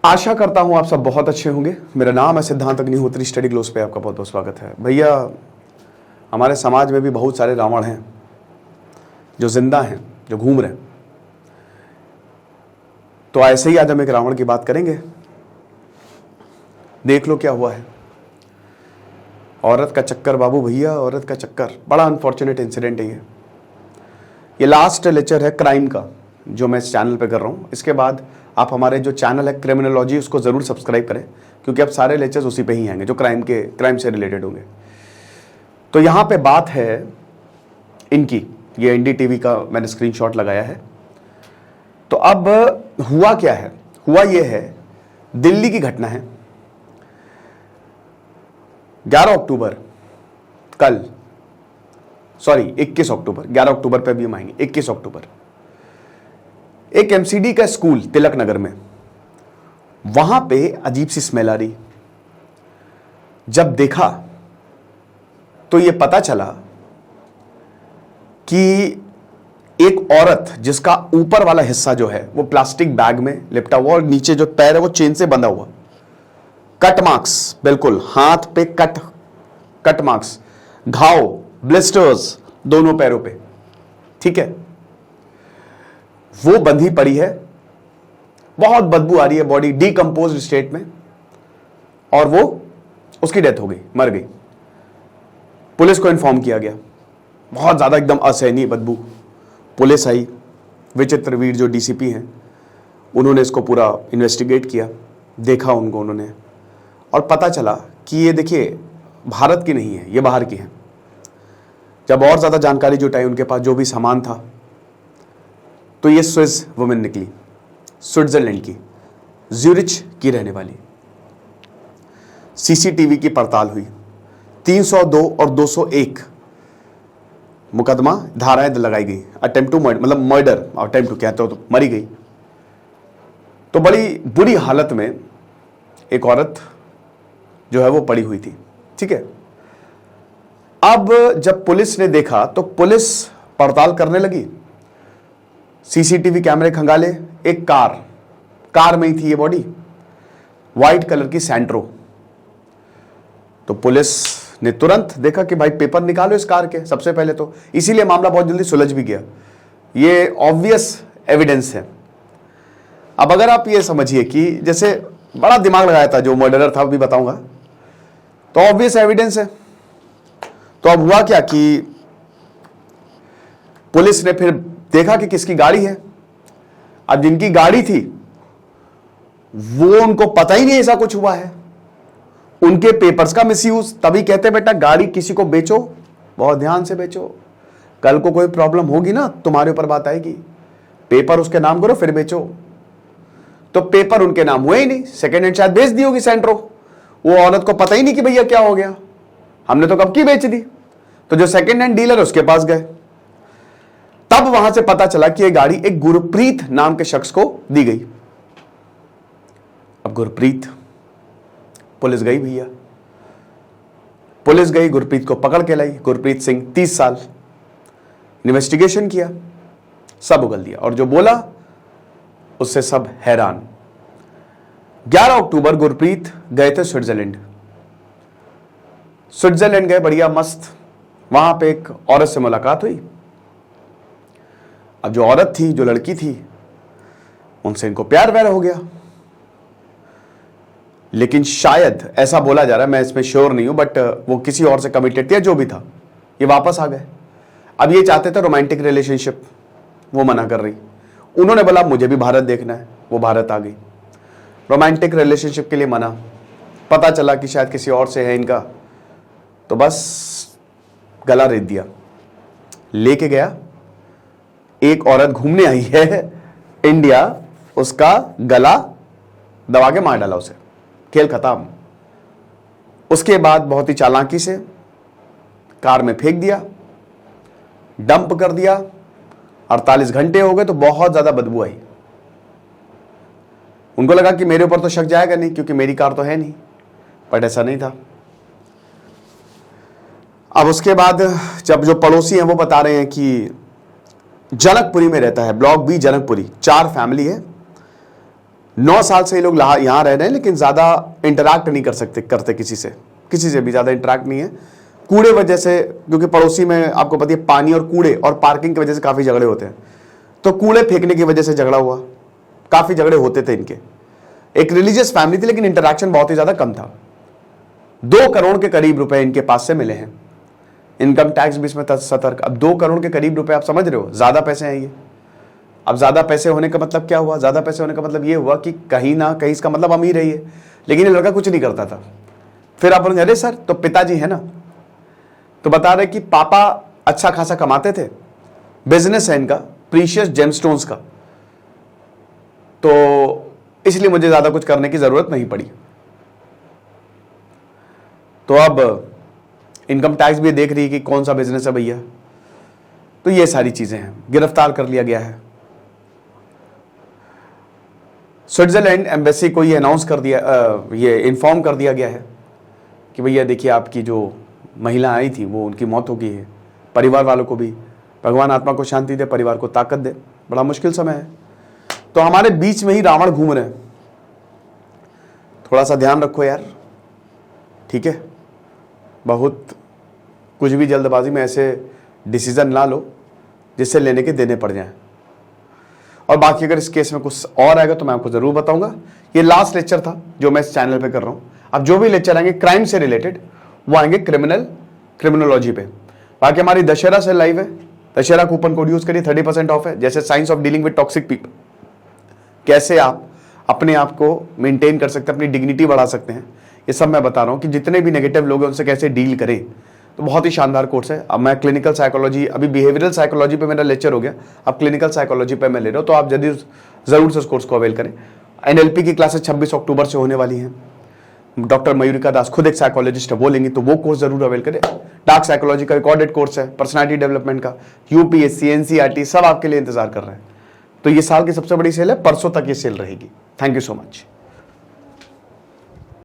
आशा करता हूं आप सब बहुत अच्छे होंगे। मेरा नाम है सिद्धांत अग्निहोत्री। स्टडी ग्लोस पे आपका बहुत बहुत स्वागत है। भैया, हमारे समाज में भी बहुत सारे रावण हैं जो जिंदा हैं, जो घूम रहे हैं। तो ऐसे ही आज हम एक रावण की बात करेंगे। देख लो क्या हुआ है। औरत का चक्कर बाबू भैया, औरत का चक्कर। बड़ा अनफॉर्चुनेट इंसिडेंट है ये लास्ट लेक्चर है क्राइम का जो मैं इस चैनल पे कर रहा हूँ। इसके बाद आप हमारे जो चैनल है क्रिमिनोलॉजी, उसको ज़रूर सब्सक्राइब करें, क्योंकि अब सारे लेक्चर्स उसी पे ही आएंगे जो क्राइम से रिलेटेड होंगे। तो यहाँ पे बात है इनकी, ये एनडीटीवी का मैंने स्क्रीनशॉट लगाया है। तो अब हुआ क्या है? हुआ ये है, दिल्ली की घटना है। 11 अक्टूबर, कल, सॉरी 21 अक्टूबर, 11 अक्टूबर पे भी हम आएंगे। 21 अक्टूबर एक एमसीडी का स्कूल तिलक नगर में, वहां पे अजीब सी स्मेल आ रही। जब देखा तो ये पता चला कि एक औरत जिसका ऊपर वाला हिस्सा जो है वो प्लास्टिक बैग में लिपटा हुआ और नीचे जो पैर है वो चेन से बंधा हुआ। कट मार्क्स, बिल्कुल हाथ पे कट मार्क्स, घाव, ब्लिस्टर्स दोनों पैरों पे, ठीक है। वो बंधी पड़ी है, बहुत बदबू आ रही है, बॉडी डीकंपोज्ड स्टेट में, और वो उसकी डेथ हो गई, मर गई। पुलिस को इन्फॉर्म किया गया। बहुत ज्यादा एकदम असहनीय बदबू। पुलिस आई, विचित्र वीर जो डीसीपी हैं उन्होंने इसको पूरा इन्वेस्टिगेट किया, देखा उन्होंने, और पता चला कि ये देखिए भारत की नहीं है, ये बाहर की है। जब और ज्यादा जानकारी जुटाई उनके पास जो भी सामान था, तो ये स्विस वुमेन निकली, स्विट्जरलैंड की, ज्यूरिच की रहने वाली। सीसीटीवी की पड़ताल हुई, 302 और 201 मुकदमा धाराएं लगाई गई। अटेम्प्ट टू मर्डर, मतलब मर्डर, अटेम्प्ट टू कहते हो तो मरी गई। तो बड़ी बुरी हालत में एक औरत जो है वो पड़ी हुई थी, ठीक है। अब जब पुलिस ने देखा तो पुलिस पड़ताल करने लगी, सीसीटीवी कैमरे खंगाले। एक कार में ही थी ये बॉडी, व्हाइट कलर की सैंट्रो। तो पुलिस ने तुरंत देखा कि भाई पेपर निकालो इस कार के, सबसे पहले तो, इसीलिए मामला बहुत जल्दी सुलझ भी गया। ये ऑब्वियस एविडेंस है। अब अगर आप ये समझिए कि जैसे बड़ा दिमाग लगाया था जो मर्डरर था, अभी बताऊंगा, तो ऑब्वियस एविडेंस है। तो अब हुआ क्या कि पुलिस ने फिर देखा कि किसकी गाड़ी है। अब जिनकी गाड़ी थी वो, उनको पता ही नहीं ऐसा कुछ हुआ है। उनके पेपर्स का मिसयूज। तभी कहते हैं बेटा, गाड़ी किसी को बेचो, बहुत ध्यान से बेचो, कल को कोई प्रॉब्लम होगी ना तुम्हारे ऊपर बात आएगी। पेपर उसके नाम करो फिर बेचो। तो पेपर उनके नाम हुए ही नहीं, सेकेंड हैंड शायद बेच दी होगी सैंट्रो। वो औरत को पता ही नहीं कि भैया क्या हो गया, हमने तो कब की बेच दी। तो जो सेकेंड हैंड डीलर है उसके पास गए, तब वहां से पता चला कि यह गाड़ी एक गुरप्रीत नाम के शख्स को दी गई। अब गुरप्रीत, पुलिस गई भैया, पुलिस गई, गुरप्रीत को पकड़ के लाई। गुरप्रीत सिंह 30 साल। इन्वेस्टिगेशन किया, सब उगल दिया, और जो बोला उससे सब हैरान। 11 अक्टूबर गुरप्रीत गए थे स्विट्जरलैंड गए, बढ़िया मस्त। वहां पे एक औरत से मुलाकात हुई। अब जो औरत थी, जो लड़की थी, उनसे इनको प्यार व्यार हो गया। लेकिन शायद ऐसा बोला जा रहा है, मैं इसमें श्योर नहीं हूं, बट वो किसी और से कमिटेड थे, जो भी था। ये वापस आ गए। अब ये चाहते थे रोमांटिक रिलेशनशिप, वो मना कर रही। उन्होंने बोला मुझे भी भारत देखना है, वो भारत आ गई। रोमांटिक रिलेशनशिप के लिए मना। पता चला कि शायद किसी और से है इनका, तो बस गला रेत दिया। लेके गया, एक औरत घूमने आई है इंडिया, उसका गला दबा के मार डाला उसे, खेल खत्म। उसके बाद बहुत ही चालाकी से कार में फेंक दिया, डंप कर दिया। 48 घंटे हो गए तो बहुत ज्यादा बदबू आई। उनको लगा कि मेरे ऊपर तो शक जाएगा नहीं क्योंकि मेरी कार तो है नहीं, बट ऐसा नहीं था। अब उसके बाद जब जो पड़ोसी हैं वो बता रहे हैं कि जनकपुरी में रहता है, ब्लॉक बी जनकपुरी, 4 फैमिली है, 9 साल से ये लोग यहाँ रह रहे हैं, लेकिन ज़्यादा इंटरैक्ट नहीं करते किसी से भी ज़्यादा इंटरैक्ट नहीं है। कूड़े वजह से, क्योंकि पड़ोसी में आपको पता है पानी और कूड़े और पार्किंग की वजह से काफ़ी झगड़े होते हैं, तो कूड़े फेंकने की वजह से झगड़ा हुआ, काफ़ी झगड़े होते थे इनके। एक रिलीजियस फैमिली थी, लेकिन इंटरैक्शन बहुत ही ज़्यादा कम था। 2 करोड़ के करीब रुपए इनके पास से मिले हैं। इनकम टैक्स भी इसमें सतर्क। अब 2 करोड़ के करीब रुपए, आप समझ रहे हो, ज़्यादा पैसे हैं ये। अब ज़्यादा पैसे होने का मतलब क्या हुआ? ज़्यादा पैसे होने का मतलब ये हुआ कि कहीं ना कहीं इसका मतलब अमीर है ये, लेकिन ये लड़का कुछ नहीं करता था। फिर आप बोलेंगे अरे सर तो पिताजी है ना, तो बता रहे कि पापा अच्छा खासा कमाते थे, बिजनेस है इनका प्रीशियस जेमस्टोन्स का, तो इसलिए मुझे ज़्यादा कुछ करने की ज़रूरत नहीं पड़ी। तो अब इनकम टैक्स भी देख रही है कि कौन सा बिजनेस है भैया। तो ये सारी चीज़ें हैं। गिरफ्तार कर लिया गया है। स्विट्जरलैंड एम्बेसी को ये अनाउंस कर दिया, ये इन्फॉर्म कर दिया गया है कि भैया देखिए आपकी जो महिला आई थी वो उनकी मौत हो गई है। परिवार वालों को भी भगवान आत्मा को शांति दे, परिवार को ताकत दे। बड़ा मुश्किल समय है। तो हमारे बीच में ही रावण घूम रहे हैं, थोड़ा सा ध्यान रखो यार, ठीक है। बहुत कुछ भी जल्दबाजी में ऐसे डिसीजन ना लो जिससे लेने के देने पड़ जाएं। और बाकी अगर इस केस में कुछ और आएगा तो मैं आपको जरूर बताऊंगा। ये लास्ट लेक्चर था जो मैं इस चैनल पे कर रहा हूं। अब जो भी लेक्चर आएंगे क्राइम से रिलेटेड वो आएंगे क्रिमिनोलॉजी पे। बाकी हमारी दशहरा से लाइव है, दशहरा कूपन कोड यूज करिए, 30% ऑफ है। जैसे science of dealing with toxic people, कैसे आप अपने आप को मेंटेन कर सकते हैं, अपनी डिग्निटी बढ़ा सकते हैं, ये सब मैं बता रहा हूँ कि जितने भी नेगेटिव लोग हैं उनसे कैसे डील करें। तो बहुत ही शानदार कोर्स है। अब मैं क्लिनिकल साइकोलॉजी, अभी बिहेवियरल साइकोलॉजी पे मेरा लेक्चर हो गया, अब क्लिनिकल साइकोलॉजी पे मैं ले रहा हूँ। तो आप जरूर से उस कोर्स को अवेल करें। NLP की क्लासेस 26 अक्टूबर से होने वाली हैं। डॉक्टर मयूरिका दास खुद एक साइकोलॉजिस्ट है, वो लेंगी, तो वो कोर्स जरूर अवेल करें। डार्क साइकोलॉजी का रिकॉर्डेड कोर्स है, पर्सनालिटी डेवलपमेंट का, UPSC NCERT सब आपके लिए इंतजार कर रहे हैं। तो ये साल की सबसे बड़ी सेल है, परसों तक ये सेल रहेगी। Thank you so much.